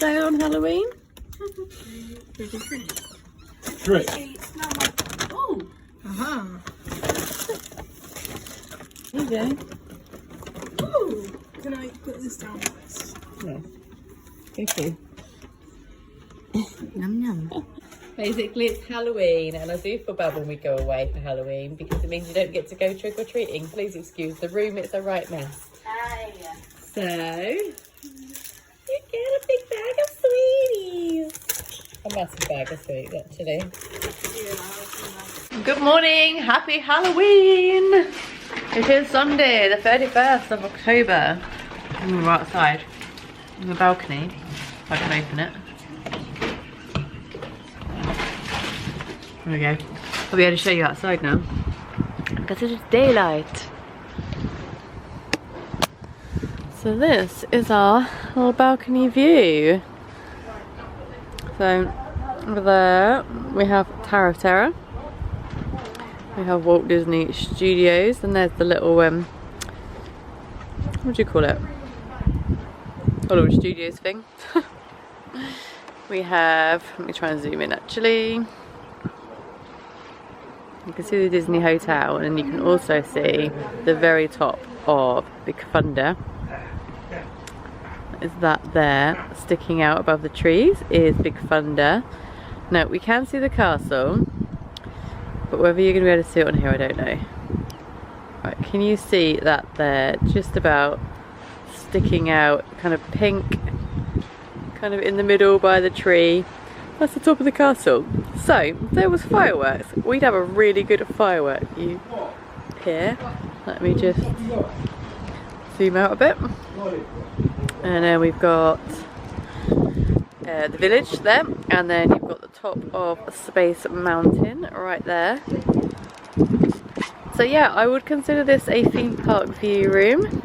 day on Halloween? Great. Oh. There you go. Ooh. Can I put this down first? Yeah. Okay. Yum yum. Basically, it's Halloween, and I do feel bad when we go away for Halloween because it means you don't get to go trick or treating. Please excuse the room; it's a right mess. So you get a big bag of sweeties. A massive bag of sweets, actually. Good morning, happy Halloween! It is Sunday, the 31st of October. We're outside on the balcony. I can open it. There we go. I'll be able to show you outside now because it is daylight. So this is our little balcony view. So over there we have Tower of Terror. We have Walt Disney Studios, and there's the little what do you call it? Hollywood Studios thing. We have, let me try and zoom in actually. You can see the Disney Hotel, and you can also see the very top of Big Thunder. Is that there, sticking out above the trees, is Big Thunder. Now, we can see the castle, but whether you're going to be able to see it on here, I don't know. Right, can you see that there, just about sticking out, kind of pink, kind of in the middle by the tree? That's the top of the castle. So, if there was fireworks, we'd have a really good firework view here. Let me just zoom out a bit. And then we've got the village there, and then you've got the top of Space Mountain right there. So yeah, I would consider this a theme park view room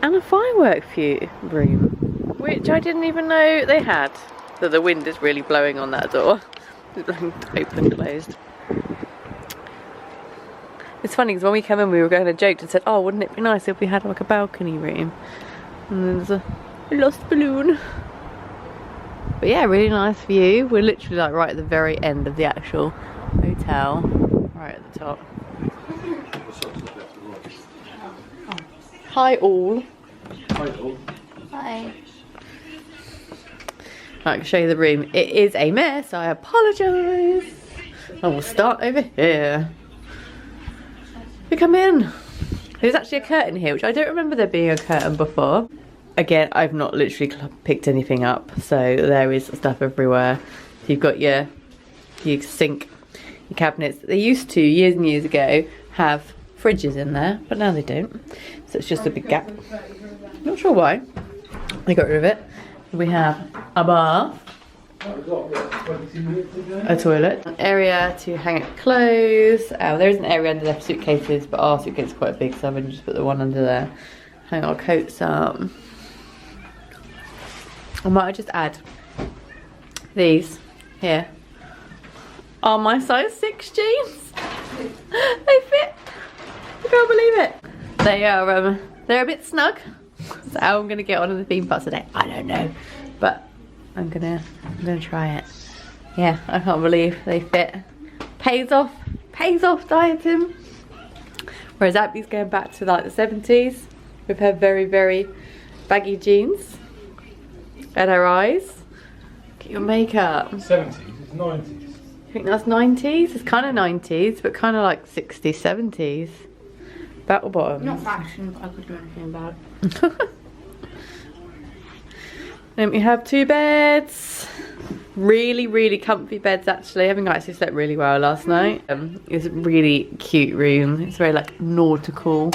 and a firework view room, which I didn't even know they had. So the wind is really blowing on that door. It's open and closed. It's funny because when we came in we were going to joke and said, oh, wouldn't it be nice if we had like a balcony room? And there's a lost balloon. But yeah, really nice view. We're literally like right at the very end of the actual hotel. Right at the top. Hi all. Hi all. Hi. I can show you the room. It is a mess, I apologise. I will start over here. We come in. There's actually a curtain here, which I don't remember there being a curtain before. Again, I've not literally picked anything up, so there is stuff everywhere. You've got your sink, your cabinets. They used to, years and years ago, have fridges in there, but now they don't. So it's just a big gap. Not sure why. They got rid of it. We have a bath, a toilet, an area to hang up clothes. There is an area under there for suitcases, but our suitcase is quite big, so I'm going to just put the one under there. Hang our coats up. I might just add these here. Are my size 6 jeans? They fit. I can't believe it. They are they're a bit snug. So how I'm gonna get on in the theme park today, I don't know, but I'm gonna try it. Yeah, I can't believe they fit. Pays off dieting. Whereas Abby's going back to like the 70s with her very, very baggy jeans and her eyes. Get your makeup. 70s, it's 90s. You think that's 90s? It's kind of 90s, but kind of like 60s, 70s. Battle bottoms. Not fashion, but I could do anything about it. Then we have 2 beds. Really, really comfy beds actually. I think I actually slept really well last night. It's a really cute room. It's very like nautical.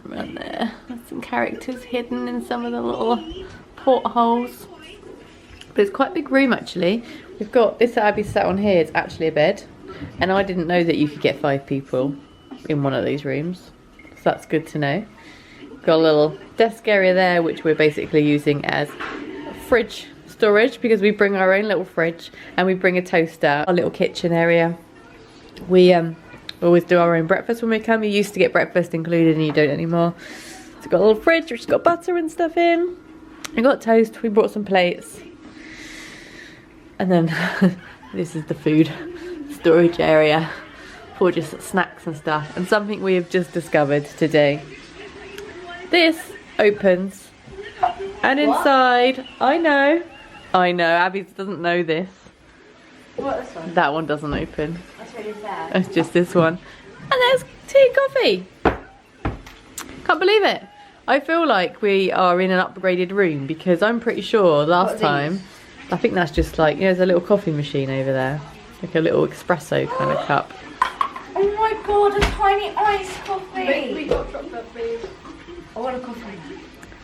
Around there. There's some characters hidden in some of the little portholes. But it's quite a big room actually. We've got this that Abby sat on here. It's actually a bed. And I didn't know that you could get 5 people in one of these rooms. So that's good to know. Got a little desk area there, which we're basically using as fridge storage because we bring our own little fridge and we bring a toaster. Our little kitchen area. We always do our own breakfast when we come. You used to get breakfast included and you don't anymore. It's got a little fridge which has got butter and stuff in. We got toast, we brought some plates. And then this is the food storage area for just snacks and stuff. And something we have just discovered today. This opens and inside, I know, Abby doesn't know this. What, this one? That one doesn't open. That's really sad. It's just this one. And there's tea and coffee. Can't believe it. I feel like we are in an upgraded room because I'm pretty sure last time, I think that's just like, you know, there's a little coffee machine over there. Like a little espresso kind of cup. Oh my god, a tiny iced coffee! We got chocolate, please. I want a coffee.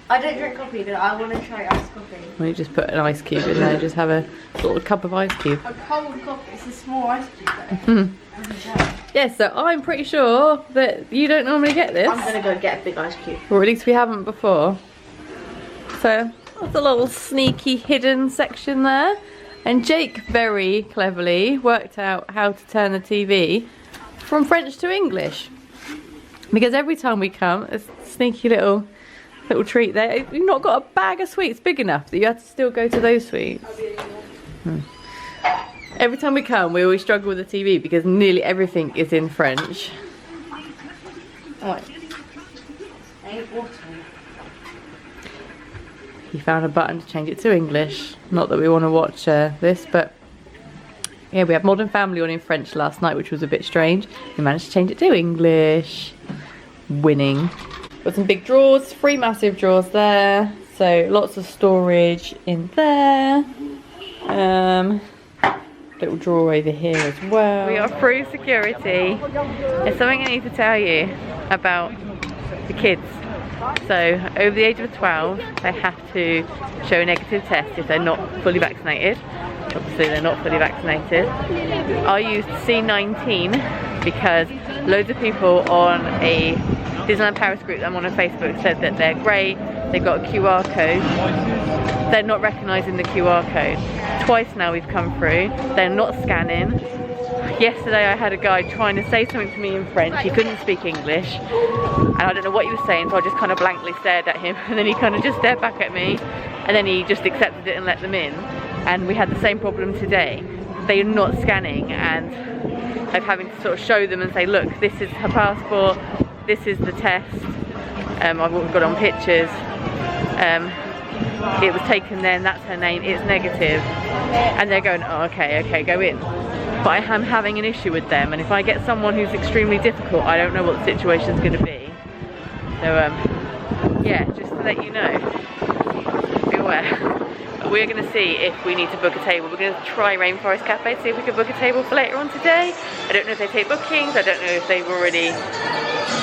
I don't drink coffee, but I want to try iced coffee. Why don't you just put an ice cube in there, just have a little cup of ice cube. A cold coffee, it's a small ice cube though. Yeah, so I'm pretty sure that you don't normally get this. I'm gonna go get a big ice cube. Or at least we haven't before. So that's a little sneaky hidden section there. And Jake very cleverly worked out how to turn the TV from French to English. Because every time we come, a sneaky little treat there. You've not got a bag of sweets big enough that you have to still go to those sweets. Every time we come, we always struggle with the TV because nearly everything is in French. Oh. Ain't water. He found a button to change it to English. Not that we want to watch this, but yeah, we had Modern Family on in French last night, which was a bit strange. We managed to change it to English. Winning. Got some big drawers, 3 massive drawers there. So lots of storage in there. Little drawer over here as well. We are through security. There's something I need to tell you about the kids. So over the age of 12, they have to show a negative test if they're not fully vaccinated. Obviously they're not fully vaccinated. I used C19 because loads of people on a Disneyland Paris group that I'm on Facebook said that they're great, they've got a QR code. They're not recognising the QR code. Twice now we've come through, they're not scanning. Yesterday I had a guy trying to say something to me in French, he couldn't speak English. And I don't know what he was saying, so I just kind of blankly stared at him. And then he kind of just stared back at me. And then he just accepted it and let them in. And we had the same problem today. They are not scanning, and I'm having to sort of show them and say, look, this is her passport, this is the test. I've got it on pictures. It was taken then, that's her name, it's negative. And they're going, oh, okay, go in. But I am having an issue with them, and if I get someone who's extremely difficult, I don't know what the situation's going to be. So, yeah, just to let you know, be aware. We're going to see if we need to book a table. We're going to try Rainforest Cafe to see if we can book a table for later on today. I don't know if they take bookings. I don't know if they've already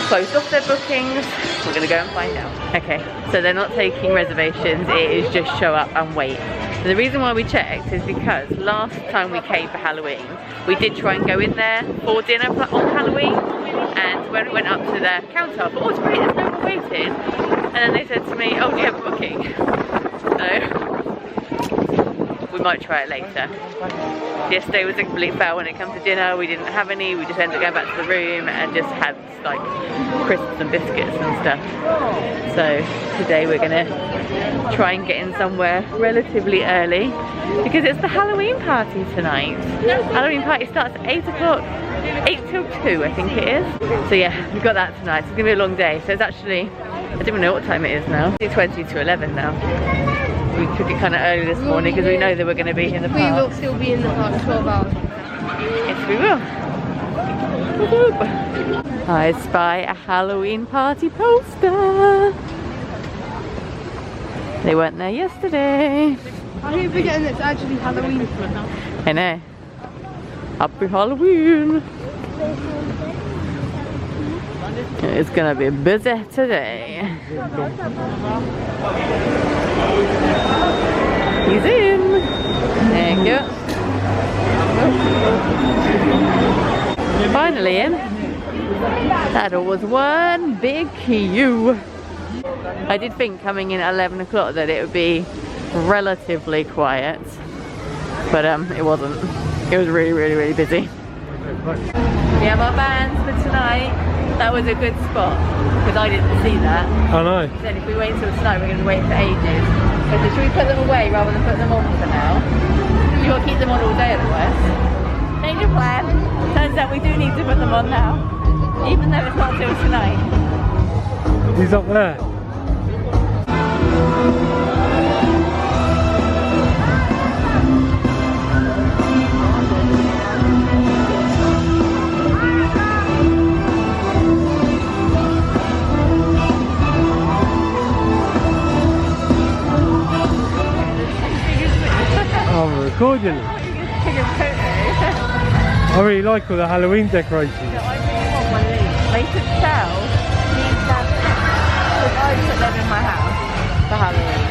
closed off their bookings. We're going to go and find out. Okay, so they're not taking reservations. It is just show up and wait. And the reason why we checked is because last time we came for Halloween, we did try and go in there for dinner on Halloween. And when we went up to the counter, I thought, oh, it's great, there's no one waiting. And then they said to me, oh, do you have a booking? So we might try it later. Yesterday was a complete fail when it comes to dinner. We didn't have any. We just ended up going back to the room and just had like crisps and biscuits and stuff. So today we're gonna try and get in somewhere relatively early because it's the Halloween party tonight. Halloween party starts at 8 o'clock. 8 till 2 I think it is. So yeah, we've got that tonight. It's gonna be a long day. So it's actually, I don't even know what time it is now. It's 20 to 11 now. We took it kind of early this morning because we know that we're going to be in the park. We will still be in the park 12 hours. Yes, we will. I spy a Halloween party poster. They weren't there yesterday. I keep forgetting it's actually Halloween. I know. Happy Halloween. It's gonna be busy today. He's in. There you go. Finally in. That was one big queue. I did think coming in at 11 o'clock that it would be relatively quiet, but it wasn't. It was really busy. We have our vans for tonight. That was a good spot because I didn't see that. I know. Then if we wait until tonight, we're going to wait for ages. So should we put them away rather than put them on for now? We've got to keep them on all day otherwise. Change of plan. Turns out we do need to put them on now, even though it's not till tonight. He's up there. I'm recording it. I really like all the Halloween decorations. I really want one of these. They should sell these lanterns because I put them in my house for Halloween.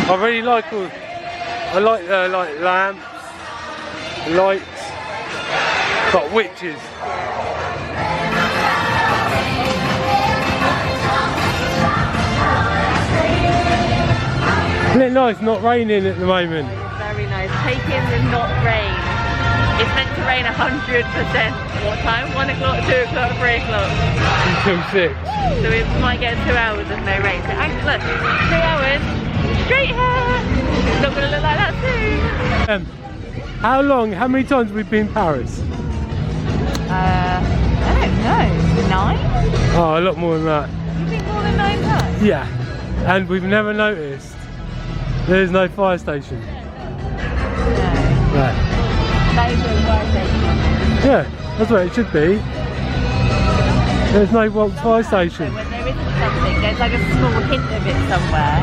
I really like all. I like lamps, lights, got witches. Isn't it nice not raining at the moment? It's very nice. Take in the not rain. It's meant to rain 100%. What time? 1 o'clock, 2 o'clock, 3 o'clock. Until 6. So we might get 2 hours of no rain. So actually, look, 2 hours, straight hair. It's not going to look like that soon. How many times have we been in Paris? I don't know. 9? Oh, a lot more than that. You think more than 9 times? Yeah, and we've never noticed there's no fire station. No. Right. That is a fire station. Yeah, that's what it should be. There's no fire station. So when there isn't something, there's like a small hint of it somewhere.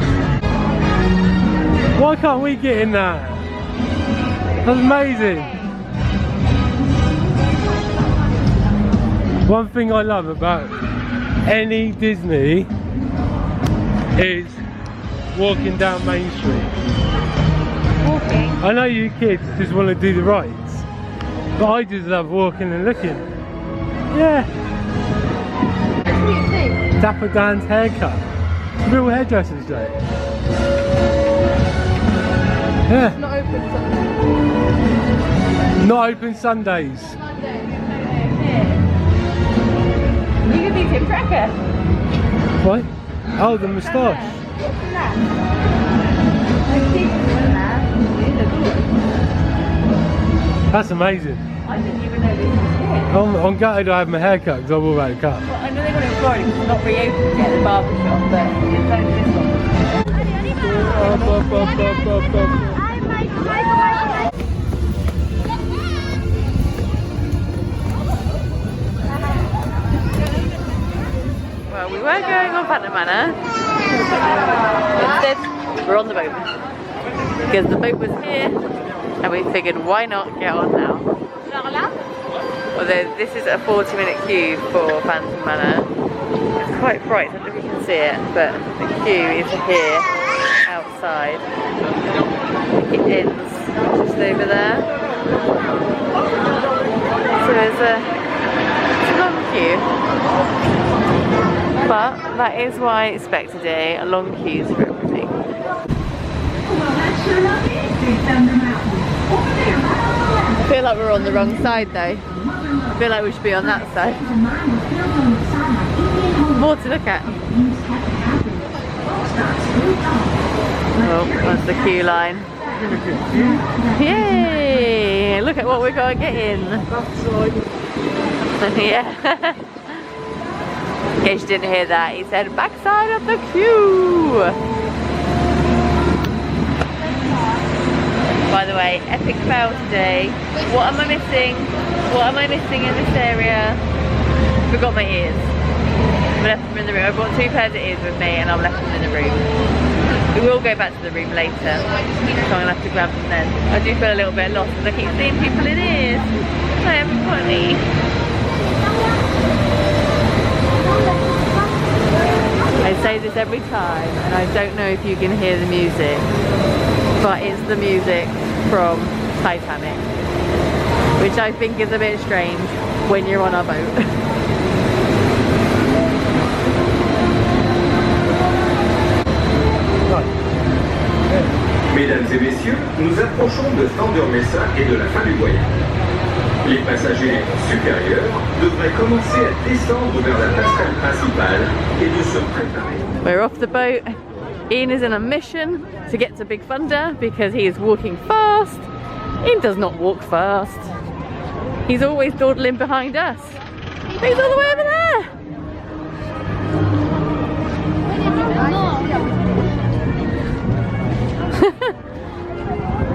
Why can't we get in that? That's amazing. One thing I love about any Disney is walking down Main Street. Walking. I know you kids just want to do the rides, but I just love walking and looking. Yeah. Dapper Dan's haircut. Real hairdressers though. Yeah. Not open Sunday. Not open Sundays. You could be Tim Tracker. What? Oh, the moustache. That's amazing. I didn't even know this was here. I'm gutted I have my hair cut because I will have a cut. Well, I know they got it in Florida because it's not reopened yet, the barber shop, but it's only this one. Well, we were going on Phantom Manor. Instead, we're on the boat. Because the boat was here, and we figured why not get on now. Although this is a 40-minute queue for Phantom Manor. It's quite bright, I don't know if you can see it, but the queue is here, outside. It ends just over there. So it's a long queue. But that is why I expected a long queues for everything. I feel like we're on the wrong side though. I feel like we should be on that side. More to look at. Oh, that's the queue line. Yay! Look at what we're going to get in. Yeah. In case you didn't hear that, he said backside of the queue. By the way, epic fail today. What am I missing? What am I missing in this area? Forgot my ears. I left them in the room. I brought 2 pairs of ears with me and I've left them in the room. We will go back to the room later, so I'm gonna have to grab them then. I do feel a little bit lost because I keep seeing people in ears. I haven't got any. I say this every time and I don't know if you can hear the music, but it's the music from Titanic, which I think is a bit strange when you're on a boat. Mesdames messieurs, nous approchons de Mesa et de la fin du voyage. Les passagers supérieurs devraient commencer à descendre vers la passerelle principale et de se préparer. We're off the boat. Ian is on a mission to get to Big Thunder because he is walking fast. Ian does not walk fast. He's always dawdling behind us. He's all the way over there.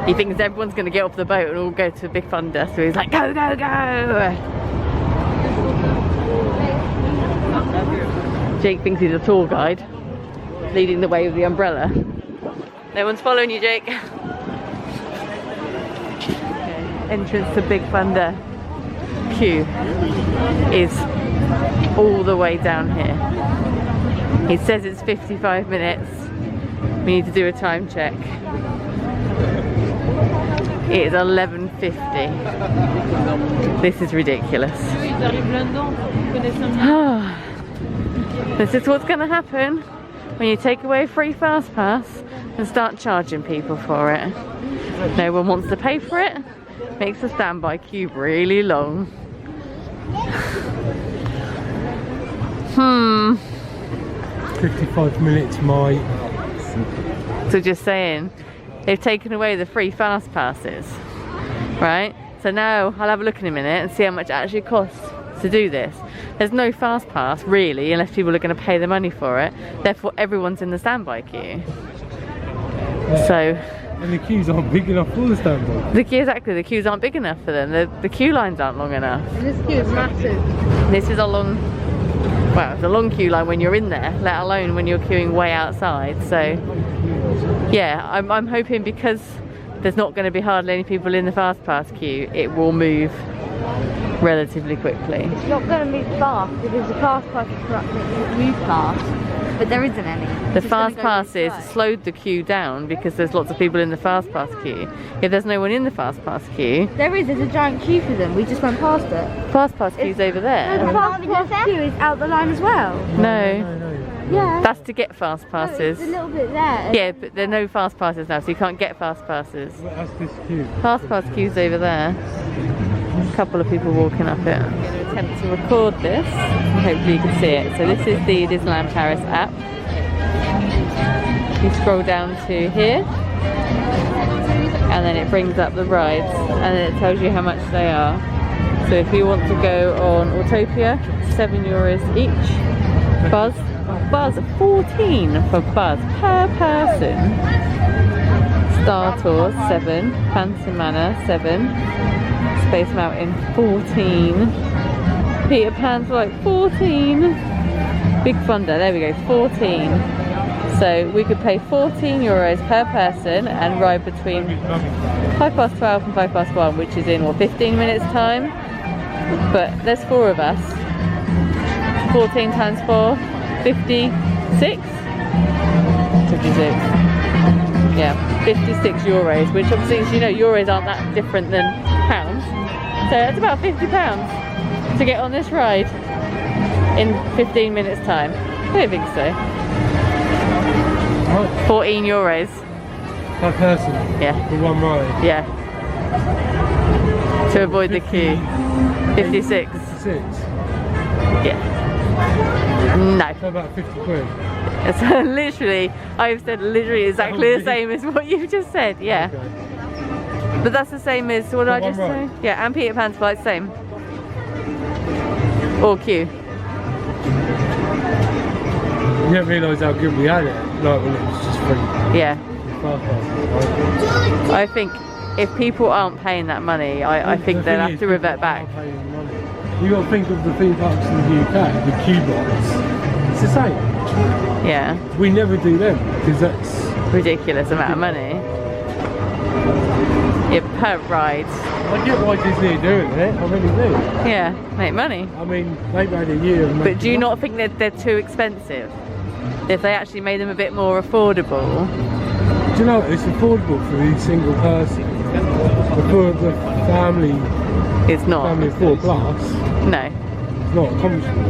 He thinks everyone's going to get off the boat and all go to Big Thunder, so he's like, go, go, go! Jake thinks he's a tour guide, leading the way with the umbrella. No one's following you, Jake. Okay. Entrance to Big Thunder queue is all the way down here. He says it's 55 minutes. We need to do a time check. It is 11:50. This is ridiculous. This is what's going to happen when you take away a free fast pass and start charging people for it. No one wants to pay for it. Makes the standby queue really long. 55 minutes, mate. So just saying, they've taken away the free fast passes, right? So now I'll have a look in a minute and see how much it actually costs to do this. There's no fast pass really, unless people are going to pay the money for it. Therefore everyone's in the standby queue. So and the queues aren't big enough for the standby. the queues aren't big enough for them. The queue lines aren't long enough. And this queue is massive. This is a long, well, it's a long queue line when you're in there, let alone when you're queuing way outside. So yeah, I'm hoping because there's not going to be hardly any people in the fast pass queue, it will move relatively quickly. It's not going to move fast because the fast pass is correct. It move fast, but there isn't any. The fast passes slowed the queue down because there's lots of people in the fast pass queue. If there's no one in the fast pass queue, There's a giant queue for them. We just went past it. fast pass queue's over there. The fast pass queue is out the line as well. No, Yeah. that's to get fast passes. It's a little bit there. Yeah, but there are no fast passes now, so you can't get fast passes. That's this queue. Fast pass queue's over there. A couple of people walking up it. I'm going to attempt to record this. Hopefully you can see it. So this is the Disneyland Paris app. You scroll down to here, and then it brings up the rides, and then it tells you how much they are. So if you want to go on Autopia, €7 each. Buzz 14 for Buzz per person. Star Tours 7, Phantom Manor 7, Space Mountain 14, Peter Pan's like 14, Big Thunder, there we go, 14. So we could pay €14 per person and ride between 12:05 and 1:05, which is in what, 15 minutes time? But there's 4 of us. 14 times 4, 56? 56. Yeah, €56, which obviously, as you know, euros aren't that different than pounds. So it's about £50 to get on this ride in 15 minutes time. I don't think so. What? €14. Per person? Yeah. For one ride? Yeah. To avoid the queue. 56. 56? Yeah. No. So about 50 quid? It's literally, I've said literally exactly the same as what you've just said, yeah. Okay. But that's the same as, what did I just say? ride? Yeah, and Peter Pan's flight, same. Or queue. You didn't realise how good we had it, like when it was just free. Yeah. Fast pass. I think if people aren't paying that money, I think they'll have to revert back. You got to think of the theme parks in the UK, the queue box. It's the same. Yeah. We never do them because that's Ridiculous amount of money. Yeah, per ride. I get why Disney are doing it. I really do. Yeah, make money. I mean, they've had a year. Of But do you not think that they're too expensive? If they actually made them a bit more affordable. Do you know it's affordable for the single person, but for the family, It's not. family of 4 plus, No. it's not accomplishable.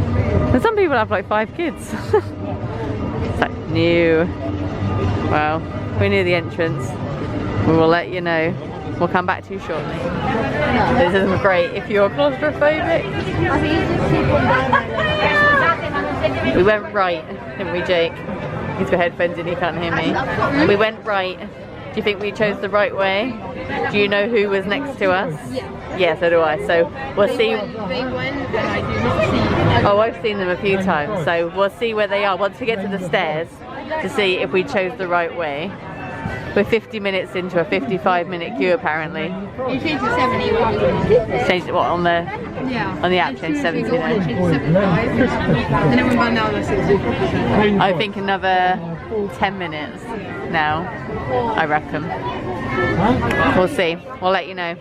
And some people have like 5 kids. It's like new. Well, we're near the entrance. We will let you know. We'll come back to you shortly. This isn't great if you're claustrophobic. We went right, didn't we, Jake? He's got headphones in, he can't hear me. We went right. Do you think we chose the right way? Do you know who was next to us? Yeah, so do I. So we'll see. They went and I didn't see. Oh, I've seen them a few times. So we'll see where they are once we get to the stairs to see if we chose the right way. We're 50 minutes into a 55-minute queue apparently. You changed to 70. Changed it what on the app? Changed 70 now. Changed to 75. And then we went down to 60. I think another 10 minutes now. I reckon. We'll see. We'll let you know.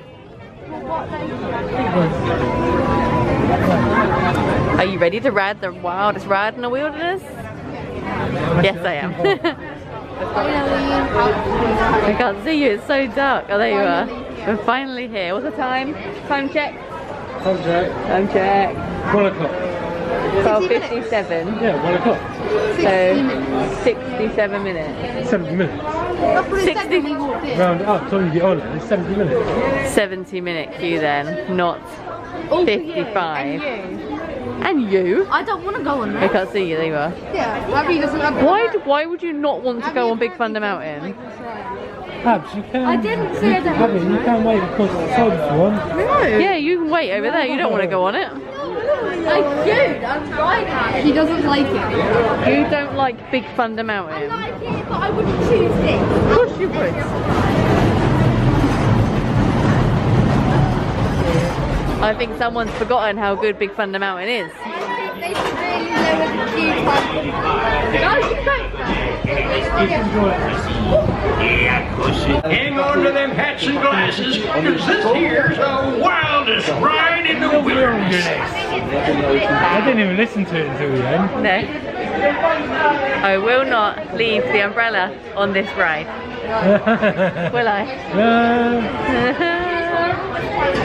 Are you ready to ride the wildest ride in the wilderness? Yes, I am. I can't see you, it's so dark. Oh, there you are. We're finally here. What's the time? Time check? Time check. Time check. 1 o'clock. 12:57. Yeah, 1 o'clock. So, 67 minutes. 70 minutes. 60. Round up, so you get on it, it's 70 minutes. 70-minute queue then, not 55. And you? I don't want to go on I there. can't see you, there you are. Yeah, Abby doesn't have Why would you not want to go on Big Thunder Mountain? Abs, you can. I didn't say I don't Abby, you can wait across the side if you want. Yeah, you can wait over there, you don't want to go on it. I do. I'm trying. He doesn't like it. You don't like Big Thunder Mountain. I like it, but I wouldn't choose this. Of course you would. I think someone's forgotten how good Big Thunder Mountain is. They should really lower the queue time. No, you don't. Hang on to them hats and glasses, because this here's the wildest ride in the wilderness. I didn't even listen to it until the end. No. I will not leave the umbrella on this ride. Will I?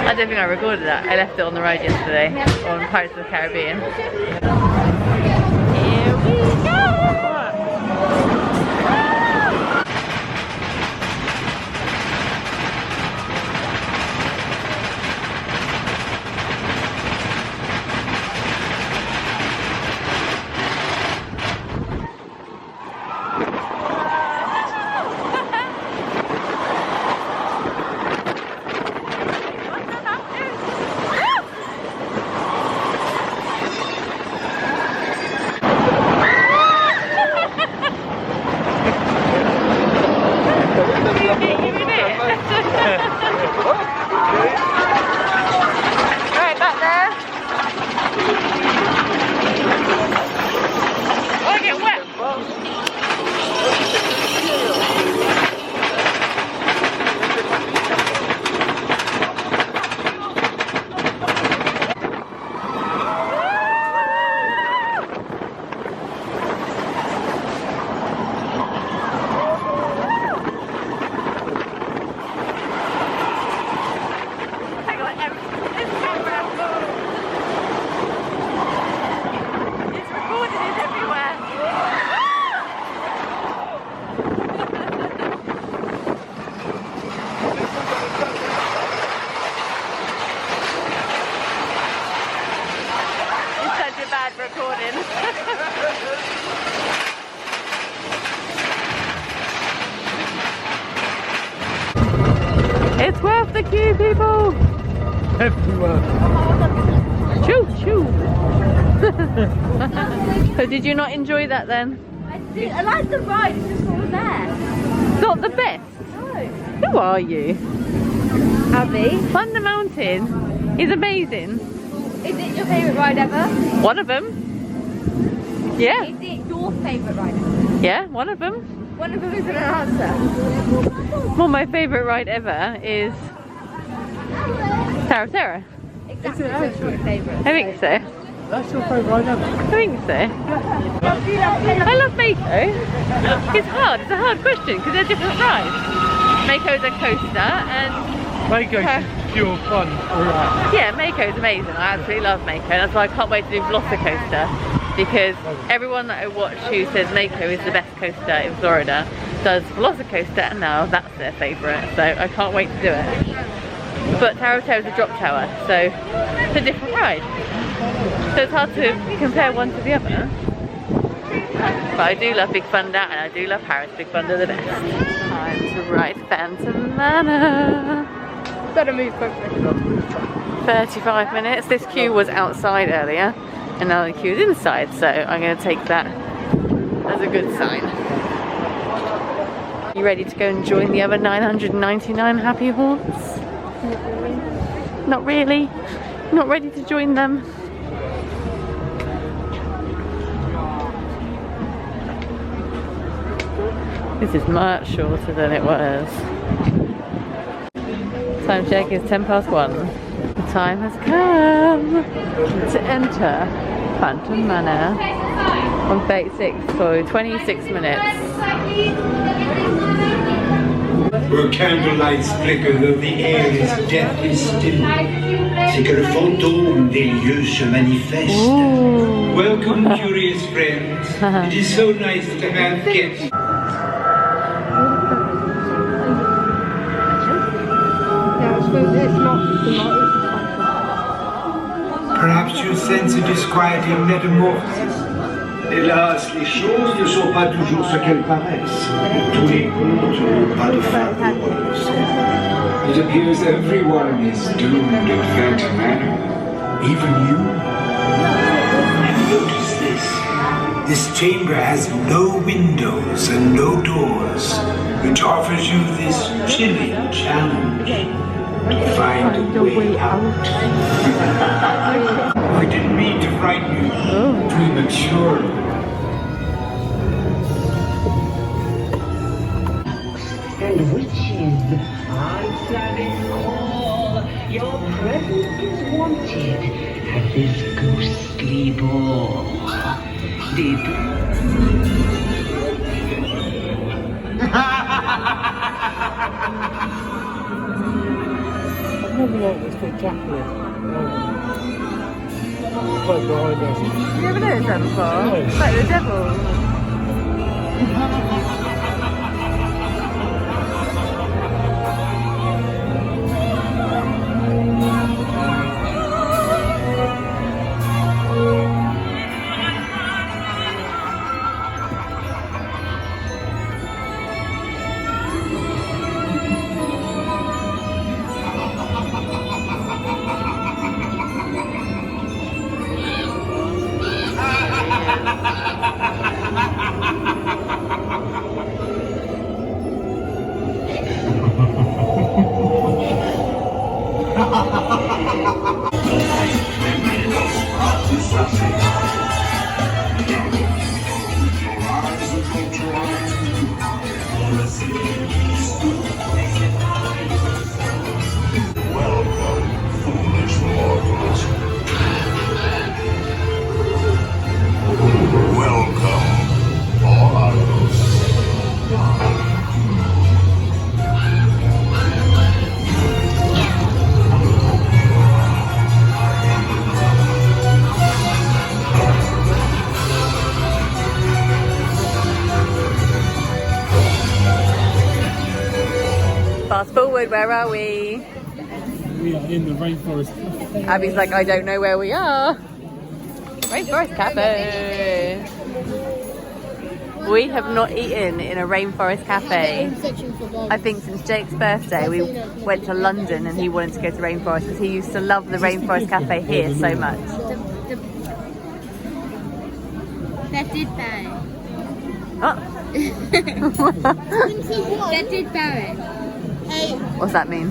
I don't think I recorded that. I left it on the ride yesterday on Pirates of the Caribbean. Here we go! Right back there. Oh, I get wet. Recording. It's worth the queue, people. Everywhere. Choo choo. So did you not enjoy that then? I did. I like the ride. It's just all there. Not the best. No. Who are you? Abby, Thunder Mountain is amazing. is it your favourite ride ever? One of them. Yeah. Is it your favourite ride ever? Yeah, one of them. One of them isn't an answer. Well, my favourite ride ever is Tower of Terror. Exactly. So it's your favourite. I think so. That's your favourite ride ever? I think so. I love Mako. It's hard. It's a hard question because they're different rides. Mako's a coaster and Mako's just pure fun. yeah, Mako's amazing. I absolutely love Mako. That's why I can't wait to do Velocicoaster because everyone that I watch who says Mako is the best coaster in Florida does Velocicoaster, and now that's their favourite, so I can't wait to do it. But Tower of Terror is a drop tower, so it's a different ride. So it's hard to compare one to the other. But I do love Big Thunder, and I do love Paris Big Thunder the best. Time to ride Phantom Manor. Better move quickly. 35 minutes. This queue was outside earlier, and now the queue is inside, so I'm going to take that as a good sign. You ready to go and join the other 999 happy haunts? Not really. Not ready to join them. This is much shorter than it was. Time check is 1:10. The time has come to enter Phantom Manor on 36 for 26 minutes. Where candlelights flicker though the air is deathly still, c'est que le fantôme des lieux se manifeste. Ooh. Welcome, curious friends. It is so nice to have guests. Perhaps you sense a disquieting metamorphosis. Hélas, les choses ne sont pas toujours ce qu'elles paraissent. Tous les contes n'ont pas de fin heureuse. It appears everyone is doomed at Phantom Manor. Even you? And notice this. This chamber has no windows and no doors, which offers you this chilling challenge to find a way out. I didn't mean to frighten you prematurely. And witches, I'm call. Your presence is wanted at this ghostly ball. Did I've never liked this big Chaplin. Quite behind us. You never noticed that before? No. It's like the devil. Fast forward, where are we? We are in the Rainforest Cafe. Abby's like, I don't know where we are. Rainforest Cafe. We have not eaten in a Rainforest Cafe, I think, since Jake's birthday. We went to London and he wanted to go to Rainforest because he used to love the Rainforest Cafe here so much. That did Barry. Oh. That did Barry. What's that mean?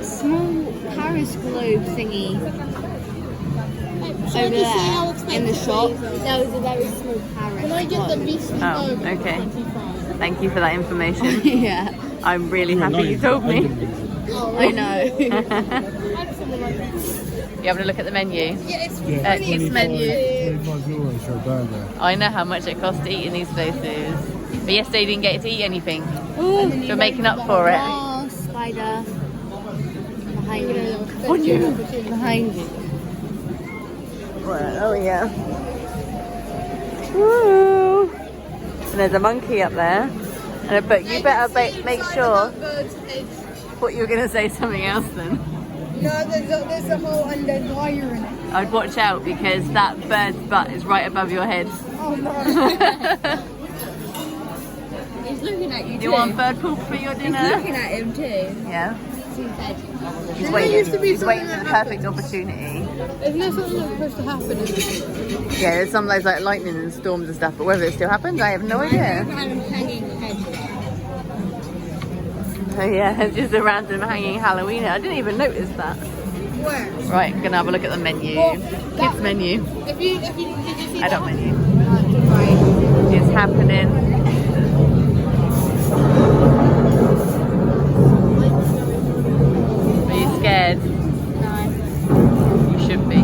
Small Paris globe thingy. Over there in the shop. That was a very small Paris. Can I get the beast? Oh, okay. Thank you for that information. Yeah. I'm really happy you told me. I know. You having a look at the menu? Yes. Kids menu. €25 for a burger. I know how much it costs to eat in these places. But yesterday you didn't get to eat anything. You're making up for it. Oh, spider. Behind you. On you. Behind you. Right, oh yeah. Woo! And there's a monkey up there. But you better make sure. Bird's head. What, you were going to say something else then? No, there's a hole and there's wire in it. I'd watch out because that bird's butt is right above your head. Oh no. He's looking at you Do you want bird poop for your dinner? He's looking at him too. Yeah. He's used to be He's waiting for something the that perfect opportunity. Isn't there something that's supposed to happen? Yeah, there's some like lightning and storms and stuff, but whether it still happens, I have no idea. Oh yeah, it's just a random hanging Halloween. I didn't even notice that. Where? Right, gonna have a look at the menu. Kids menu. If you did you see Adult that? menu. It's happening. Are you scared? No. You should be.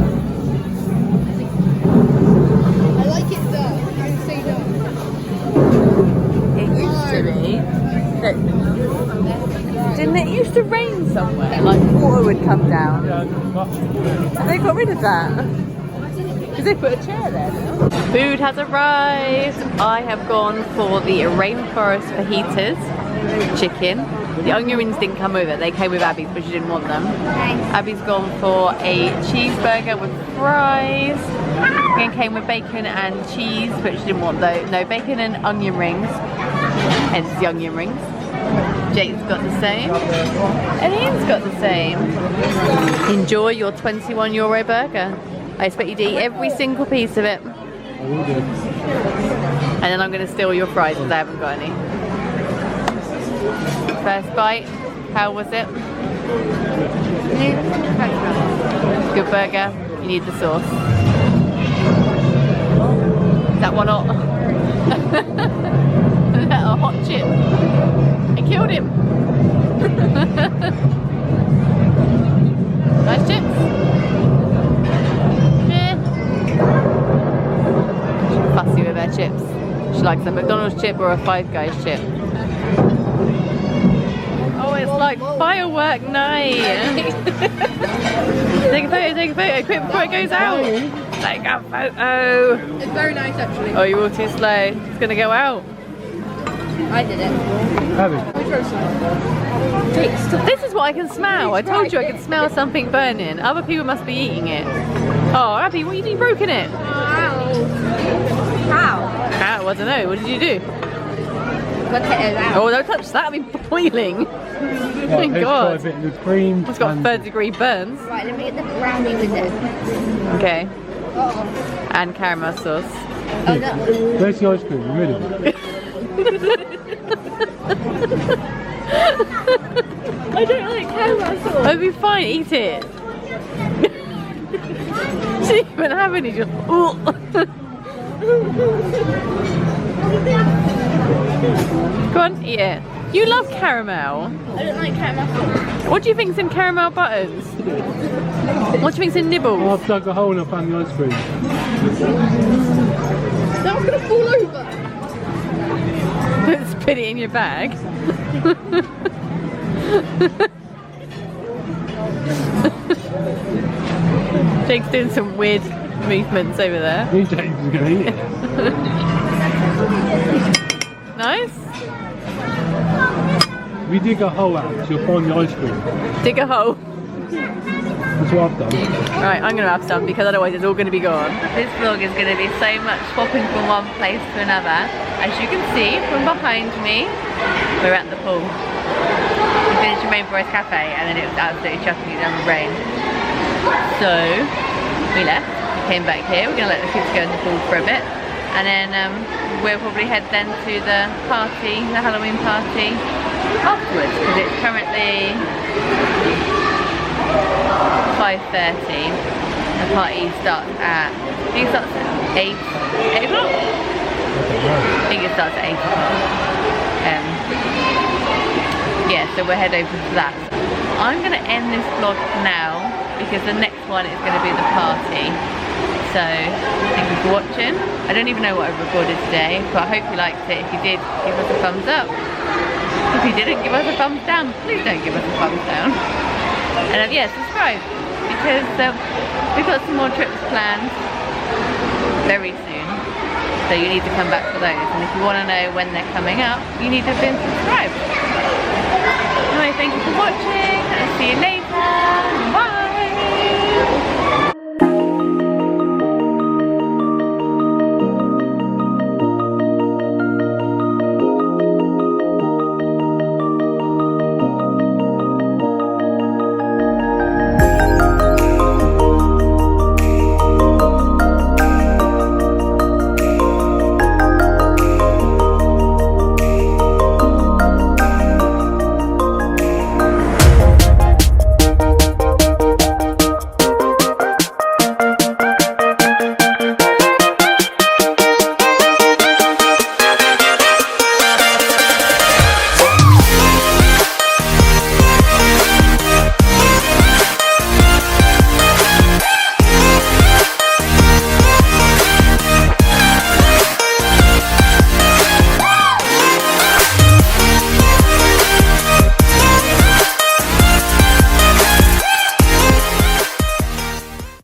I like it dark. I say dark. It used to be. Look. Didn't it used to rain somewhere? Like water would come down. And they got rid of that. Because they put a chair there now. Food has arrived. I have gone for the Rainforest Fajitas chicken. The onion rings didn't come with it. They came with Abby's, but she didn't want them. Abby's gone for a cheeseburger with fries. Again, came with bacon and cheese, but she didn't want those. No, bacon and onion rings. Hence the onion rings. Jake's got the same. And Ian's got the same. Enjoy your €21 burger. I expect you to eat every single piece of it. And then I'm going to steal your fries because I haven't got any. First bite, how was it? Good burger, you need the sauce. Is that one hot? Is that a hot chip? I killed him. Nice chips. She's fussy with her chips. She likes a McDonald's chip or a Five Guys chip. Oh, it's like firework night. Take a photo, quick before it goes out. Take a photo. It's very nice actually. Oh, you're all too slow. It's gonna go out. I did it. This is what I can smell. I told you I could smell something burning. Other people must be eating it. Oh, Abby, what are you doing? Broken it? How? How? I don't know. What did you do? Look at it out. Oh, don't touch that. I'll be boiling. Oh my god. A bit of the cream. It's got 3rd-degree burns. Right, let me get the brownie with it. Okay. Oh, And caramel sauce. oh that one. Where's the ice cream? Rid of it. I don't like caramel sauce. It'll be fine. Eat it. She didn't even have any. Just, oh. Go on, eat it. You love caramel. I don't like caramel sauce. What do you think's in caramel buttons? What do you think's in nibbles? I've dug a hole and I found the ice cream. That was gonna fall over. Spit it in your bag. Jake's doing some weird movements over there. Me James is going to eat it. Nice. If you dig a hole out, you'll find the ice cream. Dig a hole. That's what I've done. Right, I'm going to have some because otherwise it's all going to be gone. This vlog is going to be so much swapping from one place to another. As you can see from behind me, we're at the pool. We finished Rainforest Cafe and then it was absolutely chucking it down with rain. So we left, we came back here, we're going to let the kids go in the pool for a bit. And then we'll probably head then to the party, the Halloween party afterwards because it's currently 5:30. The party starts at, I think it starts at 8 o'clock? I think it starts at 8 o'clock. Yeah, so we'll head over to that. I'm going to end this vlog now because the next one is going to be the party. So, thank you for watching. I don't even know what I've recorded today, but I hope you liked it. If you did, give us a thumbs up. If you didn't, give us a thumbs down. Please don't give us a thumbs down. And yeah, subscribe because we've got some more trips planned very soon. So you need to come back for those. And if you want to know when they're coming up, you need to have been subscribed. Anyway, thank you for watching. I'll see you later. Bye.